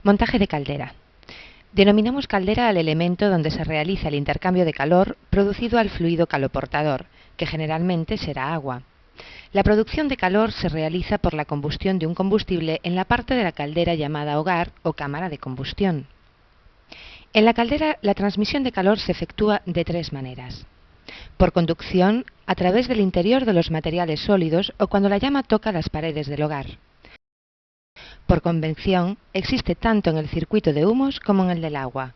Montaje de caldera. Denominamos caldera al elemento donde se realiza el intercambio de calor producido al fluido caloportador, que generalmente será agua. La producción de calor se realiza por la combustión de un combustible en la parte de la caldera llamada hogar o cámara de combustión. En la caldera, la transmisión de calor se efectúa de tres maneras: por conducción, a través del interior de los materiales sólidos o cuando la llama toca las paredes del hogar. Por convección, existe tanto en el circuito de humos como en el del agua.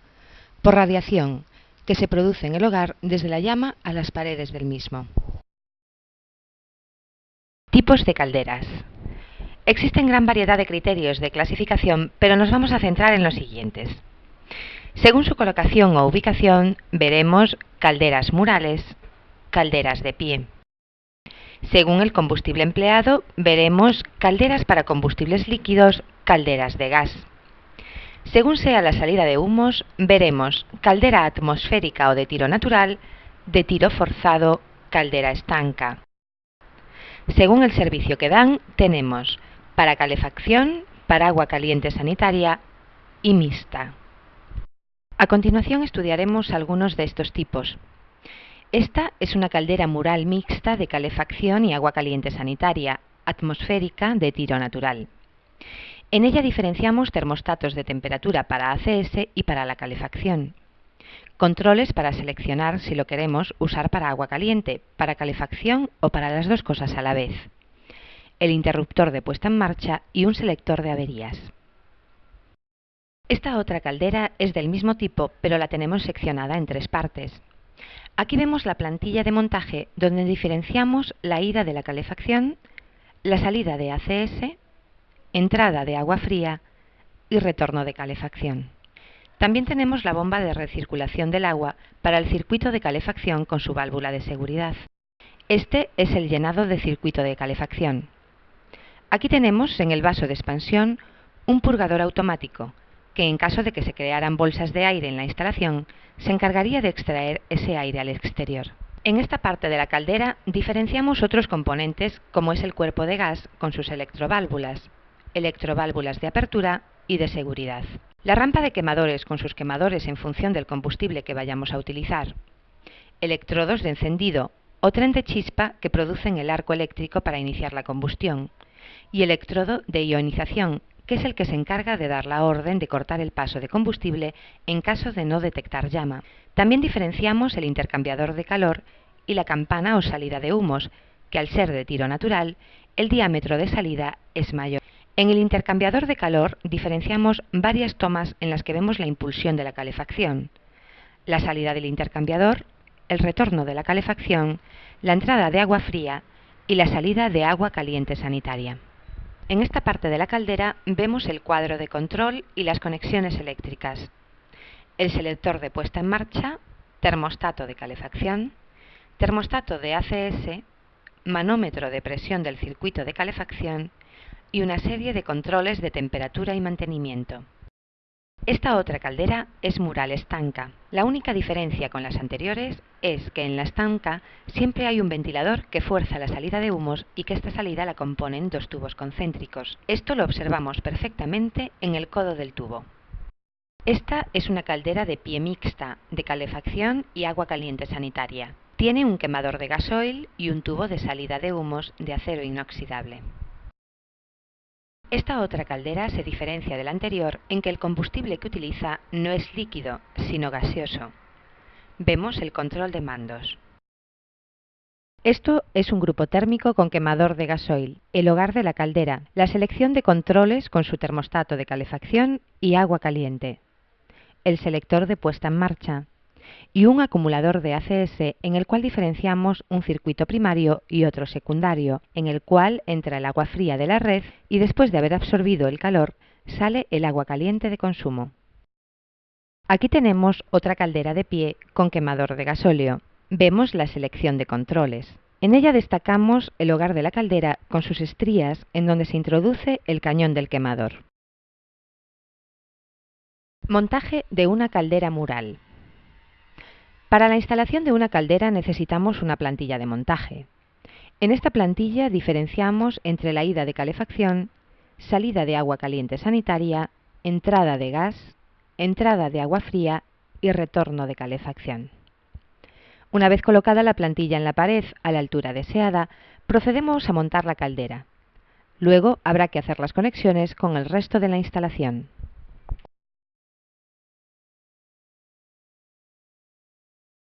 Por radiación, que se produce en el hogar desde la llama a las paredes del mismo. Tipos de calderas. Existen gran variedad de criterios de clasificación, pero nos vamos a centrar en los siguientes. Según su colocación o ubicación, veremos calderas murales, calderas de pie. Según el combustible empleado, veremos calderas para combustibles líquidos, calderas de gas. Según sea la salida de humos, veremos caldera atmosférica o de tiro natural, de tiro forzado, caldera estanca. Según el servicio que dan, tenemos para calefacción, para agua caliente sanitaria y mixta. A continuación estudiaremos algunos de estos tipos. Esta es una caldera mural mixta de calefacción y agua caliente sanitaria, atmosférica de tiro natural. En ella diferenciamos termostatos de temperatura para ACS y para la calefacción. Controles para seleccionar si lo queremos usar para agua caliente, para calefacción o para las dos cosas a la vez. El interruptor de puesta en marcha y un selector de averías. Esta otra caldera es del mismo tipo, pero la tenemos seccionada en tres partes. Aquí vemos la plantilla de montaje donde diferenciamos la ida de la calefacción, la salida de ACS, entrada de agua fría y retorno de calefacción. También tenemos la bomba de recirculación del agua para el circuito de calefacción con su válvula de seguridad. Este es el llenado de circuito de calefacción. Aquí tenemos en el vaso de expansión un purgador automático, que en caso de que se crearan bolsas de aire en la instalación, se encargaría de extraer ese aire al exterior. En esta parte de la caldera diferenciamos otros componentes como es el cuerpo de gas con sus electroválvulas de apertura y de seguridad. La rampa de quemadores con sus quemadores en función del combustible que vayamos a utilizar. Electrodos de encendido o tren de chispa que producen el arco eléctrico para iniciar la combustión. Y electrodo de ionización, que es el que se encarga de dar la orden de cortar el paso de combustible en caso de no detectar llama. También diferenciamos el intercambiador de calor y la campana o salida de humos, que al ser de tiro natural, el diámetro de salida es mayor. En el intercambiador de calor diferenciamos varias tomas en las que vemos la impulsión de la calefacción, la salida del intercambiador, el retorno de la calefacción, la entrada de agua fría y la salida de agua caliente sanitaria. En esta parte de la caldera vemos el cuadro de control y las conexiones eléctricas, el selector de puesta en marcha, termostato de calefacción, termostato de ACS, manómetro de presión del circuito de calefacción y una serie de controles de temperatura y mantenimiento. Esta otra caldera es mural estanca. La única diferencia con las anteriores es que en la estanca siempre hay un ventilador que fuerza la salida de humos y que esta salida la componen dos tubos concéntricos. Esto lo observamos perfectamente en el codo del tubo. Esta es una caldera de pie mixta, de calefacción y agua caliente sanitaria. Tiene un quemador de gasoil y un tubo de salida de humos de acero inoxidable. Esta otra caldera se diferencia de la anterior en que el combustible que utiliza no es líquido, sino gaseoso. Vemos el control de mandos. Esto es un grupo térmico con quemador de gasoil, el hogar de la caldera, la selección de controles con su termostato de calefacción y agua caliente, el selector de puesta en marcha y un acumulador de ACS en el cual diferenciamos un circuito primario y otro secundario, en el cual entra el agua fría de la red y después de haber absorbido el calor, sale el agua caliente de consumo. Aquí tenemos otra caldera de pie con quemador de gasóleo. Vemos la selección de controles. En ella destacamos el hogar de la caldera con sus estrías en donde se introduce el cañón del quemador. Montaje de una caldera mural. Para la instalación de una caldera necesitamos una plantilla de montaje. En esta plantilla diferenciamos entre la ida de calefacción, salida de agua caliente sanitaria entrada de gas, entrada de agua fría y retorno de calefacción. Una vez colocada la plantilla en la pared a la altura deseada, procedemos a montar la caldera. Luego habrá que hacer las conexiones con el resto de la instalación.